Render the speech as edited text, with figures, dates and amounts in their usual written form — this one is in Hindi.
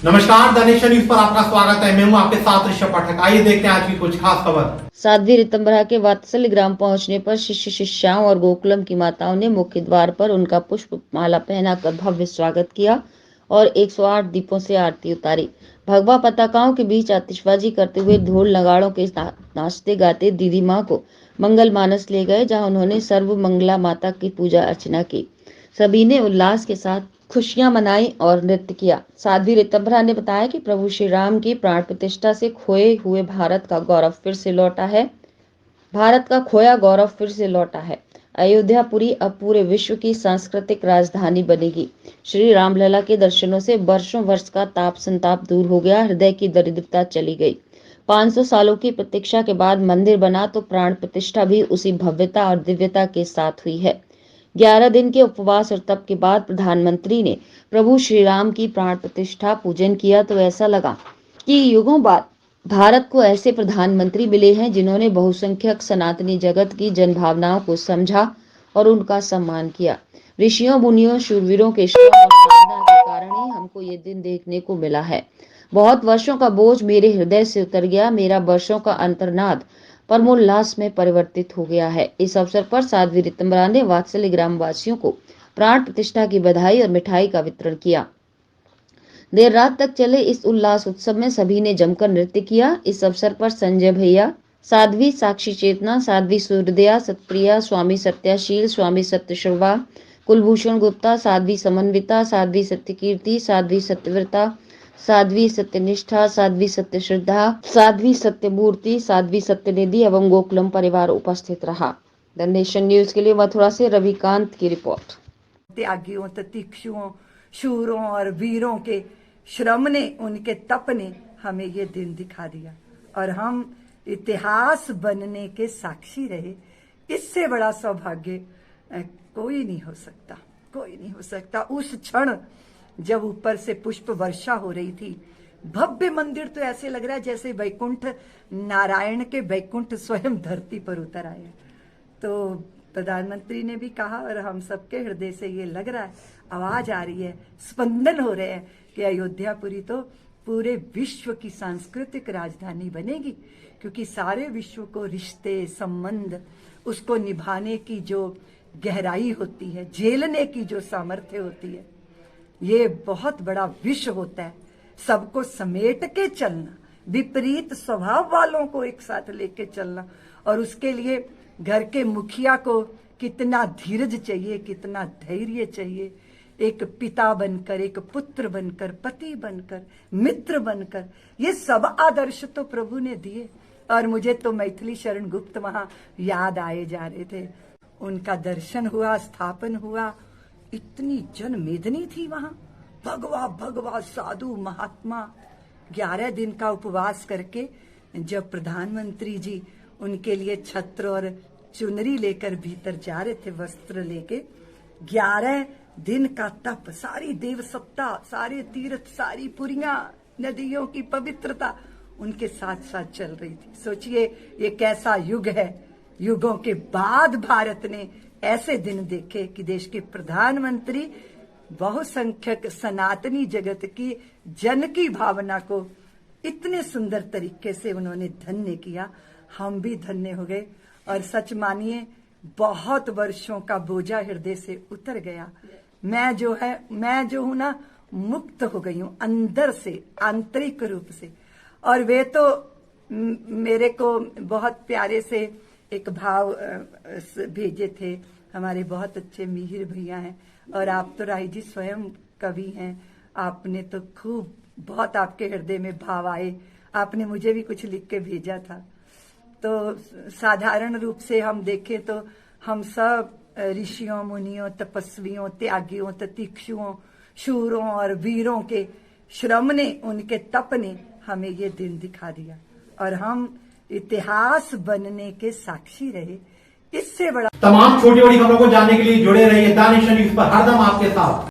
नमस्कार, द नेशन न्यूज पर आपका स्वागत है। मैं हूं आपके साथ ऋषभ पाठक। आइए देखते हैं आज की कुछ खास खबर। साध्वी ऋतंभरा के वात्सल्य ग्राम पहुंचने पर शिष्य शिष्याओं और गोकुलम की माताओं ने मुख्य द्वार पर उनका पुष्प माला पहनाकर भव्य स्वागत किया और 108 दीपों से आरती उतारी। भगवा पताकाओं के बीच आतिशबाजी करते हुए ढोल नगाड़ों के नाचते गाते दीदी माँ को मंगल मानस ले गए, जहाँ उन्होंने सर्व मंगला माता की पूजा अर्चना की। सभी ने उल्लास के साथ खुशियां मनाई और नृत्य किया। साध्वी ऋतंभरा ने बताया कि प्रभु श्री राम की प्राण प्रतिष्ठा से खोए हुए भारत का गौरव फिर से लौटा है। भारत का खोया गौरव फिर से लौटा है। अयोध्यापुरी अब पूरे विश्व की सांस्कृतिक राजधानी बनेगी। श्री रामलला के दर्शनों से वर्षों वर्ष का ताप संताप दूर हो गया, हृदय की दरिद्रता चली गई। 500 सालों की प्रतीक्षा के बाद मंदिर बना तो प्राण प्रतिष्ठा भी उसी भव्यता और दिव्यता के साथ हुई है। 11 दिन के उपवास और तप के बाद प्रधानमंत्री ने प्रभु श्री राम की प्राण प्रतिष्ठा पूजन किया तो ऐसा लगा कि युगों बाद भारत को ऐसे प्रधानमंत्री मिले हैं जिन्होंने बहुसंख्यक सनातनी जगत की जनभावनाओं को समझा और उनका सम्मान किया। ऋषियों मुनियों शूरवीरों के श्रम और साधना के कारण ही हमको ये दिन देखने को मिला है। बहुत वर्षों का बोझ मेरे हृदय से उतर गया, मेरा वर्षों का अंतर्नाद परमोल्लास में परिवर्तित हो गया है। इस अवसर पर साध्वी ऋतंभरा ने वात्सल्य ग्राम वासियों को प्राण प्रतिष्ठा की बधाई और मिठाई का वितरण किया। देर रात तक चले इस उल्लास उत्सव में सभी ने जमकर नृत्य किया। इस अवसर पर संजय भैया, साध्वी साक्षी चेतना, साध्वी सूर्यदया सतप्रिया, स्वामी सत्याशील, स्वामी सत्यश्रवा, कुलभूषण गुप्ता, साध्वी समन्विता, साध्वी सत्यकीर्ति, साध्वी सत्यव्रता, साध्वी सत्यनिष्ठा, साध्वी सत्यश्रद्धा, साध्वी सत्यमूर्ति, साध्वी सत्यनिधि एवं गोकुलम परिवार उपस्थित रहा। द नेशन न्यूज के लिए मथुरा से रविकांत की रिपोर्ट। त्यागियों, तितिक्षुओं, शूरों और वीरों के श्रम ने, उनके तप ने हमें ये दिन दिखा दिया और हम इतिहास बनने के साक्षी रहे। इससे बड़ा सौभाग्य कोई नहीं हो सकता, कोई नहीं हो सकता। उस क्षण जब ऊपर से पुष्प वर्षा हो रही थी, भव्य मंदिर तो ऐसे लग रहा है जैसे वैकुंठ, नारायण के वैकुंठ स्वयं धरती पर उतर आए। तो प्रधानमंत्री ने भी कहा और हम सबके हृदय से ये लग रहा है, आवाज आ रही है, स्पंदन हो रहे हैं कि अयोध्यापुरी तो पूरे विश्व की सांस्कृतिक राजधानी बनेगी, क्योंकि सारे विश्व को रिश्ते, संबंध, उसको निभाने की जो गहराई होती है, झेलने की जो सामर्थ्य होती है, ये बहुत बड़ा विश्व होता है। सबको समेट के चलना, विपरीत स्वभाव वालों को एक साथ लेके चलना, और उसके लिए घर के मुखिया को कितना धीरज चाहिए, कितना धैर्य चाहिए। एक पिता बनकर, एक पुत्र बनकर, पति बनकर, मित्र बनकर, ये सब आदर्श तो प्रभु ने दिए। और मुझे तो मैथिली शरण गुप्त वहां याद आए जा रहे थे। उनका दर्शन हुआ, स्थापन हुआ, इतनी जनमेदनी थी वहां। भगवा भगवा साधु महात्मा 11 दिन का उपवास करके जब प्रधानमंत्री जी उनके लिए छत्र और चुनरी लेकर भीतर जा रहे थे, वस्त्र लेके, 11 दिन का तप, सारी देव सत्ता, सारे तीर्थ, सारी पुरियां, नदियों की पवित्रता उनके साथ साथ चल रही थी। सोचिए ये कैसा युग है। युगों के बाद भारत ने ऐसे दिन देखे कि देश के प्रधानमंत्री बहुसंख्यक सनातनी जगत की जन की भावना को इतने सुंदर तरीके से उन्होंने धन्य किया। हम भी धन्य हो गए और सच मानिए बहुत वर्षों का बोझा हृदय से उतर गया। मैं जो हूं ना, मुक्त हो गई हूं अंदर से, आंतरिक रूप से। और वे तो मेरे को बहुत प्यारे से एक भाव भेजे थे, हमारे बहुत अच्छे मिहिर भैया हैं, और आप तो राही जी स्वयं कवि हैं। आपने तो खूब, बहुत आपके हृदय में भाव आए। आपने मुझे भी कुछ लिख के भेजा था। तो साधारण रूप से हम देखें तो हम सब ऋषियों, मुनियों, तपस्वियों, त्यागियों, तितिक्षुओं, शूरों और वीरों के श्रम ने, उनके तप ने हमें ये दिन दिखा दिया और हम इतिहास बनने के साक्षी रहे। इससे बड़ा तमाम छोटी बड़ी खबरों को जानने के लिए जुड़े रहिए द नेशन न्यूज पर, हरदम आपके साथ।